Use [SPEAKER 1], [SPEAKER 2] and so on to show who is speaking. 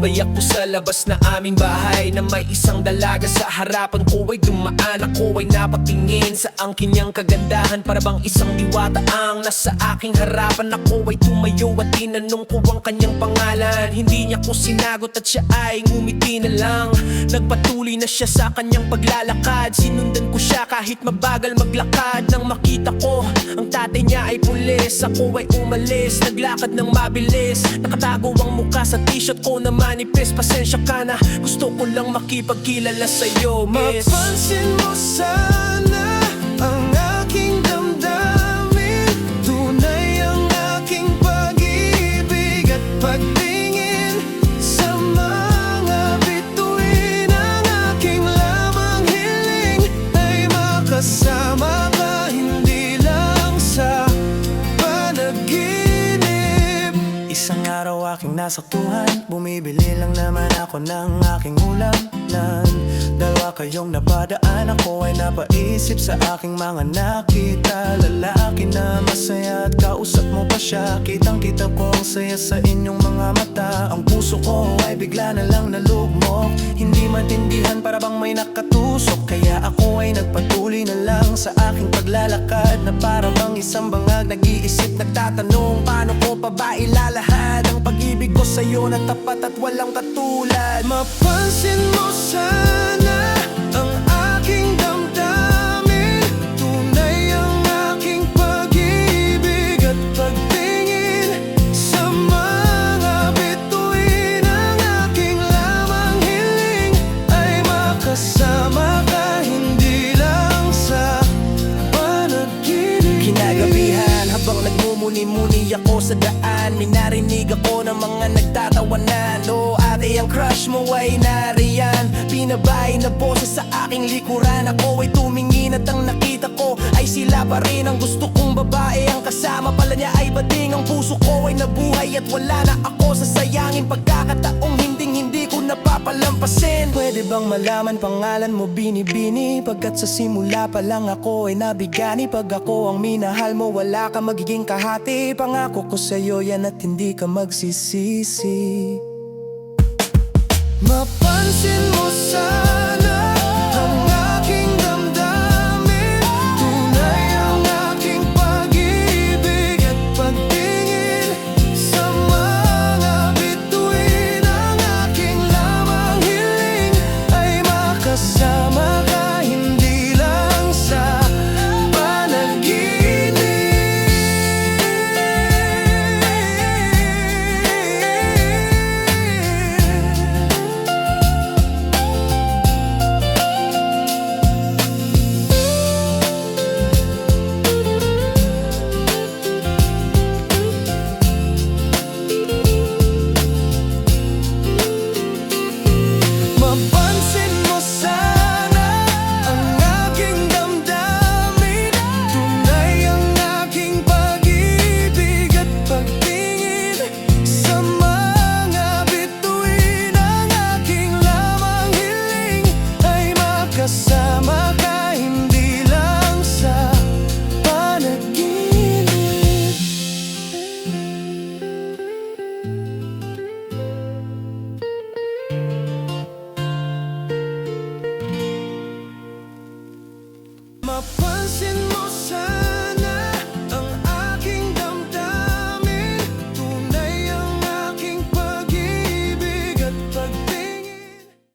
[SPEAKER 1] Tambay ako sa labas na aming bahay, na may isang dalaga sa harapan ko ay dumaan. Ako ay napatingin sa ang kanyang kagandahan, para bang isang diwata ang nasa aking harapan. Ako ay tumayo at tinanong ko ang kanyang pangalan. Hindi niya ko sinagot at siya ay ngumiti na lang. Nagpatuloy na siya sa kanyang paglalakad. Sinundan ko siya kahit mabagal maglakad. Nang makita ko ang tatay niya ay pulis, ako ay umalis, naglakad ng mabilis. Nakatago ang mukha sa t-shirt ko na manipis. Pasensya ka na, gusto ko lang makipagkilala sa'yo, miss.
[SPEAKER 2] Mapansin mo sana ang aking damdamin. Tunay ang aking pag-ibig at pagtingin sa mga bituin. Ang aking lamang hiling ay makasama ka, hindi lang sa panaginip. Isang araw aking nasaktuhan, bumibili lang naman ako ng aking ulam. Dalawa kayong napadaan, ako ay napaisip sa aking mga nakita. Lalaki na masaya at kausap mo pa siya. Kitang kita ko ang saya sa inyong mga mata. Ang puso ko ay bigla na lang nalugmok. Hindi matindihan, para bang may nakatusok. Kaya ako ay nagpatuloy na lang sa aking paglalakad, na para bang isang bangag nag-iisip, nagtatanong paano ko pa ba ilalahad ang pag-ibig ko sa'yo na tapat at walang katulad. Mapansin mo sana ang aking damdamin. Tunay ang aking pag-ibig at pagtingin sa mga bituin. Ang aking lamang hiling ay makasama ka, hindi lang sa panaginip. Kinagabihan habang nagmumuni-muni ako sa daan, may narinig ako ng mga nagtatawanan. O ate, ang crush mo ay nariyan. Pinabay na boses sa aking likuran. Ako ay tumingin at ang nakita ko ay sila pa rin. Ang gusto kong babae ang kasama pala niya ay bading. Ang puso ko ay nabuhay at wala na ako sa sayangin pagkakataong hindi ko napapalampasin. Pwede bang malaman pangalan mo, Binibini? Pagkat sa simula pa lang ako ay nabigani. Pag ako ang minahal mo, wala ka magiging kahati. Pangako ko sa'yo yan at hindi ka magsisisi. Mapansin mo sana ang aking damdamin. Tunay ang aking pag-ibig at pagtingin sa mga bituin. Ang aking lamang hiling ay makasama ka, hindi lang sa panaginip. Mapansin mo sana ang aking damdamin. Tunay ang aking pag-ibig at pagtingin sa mga bituin. Ang aking lamang hiling ay makasama ka, hindi lang sa panaginip. Mapansin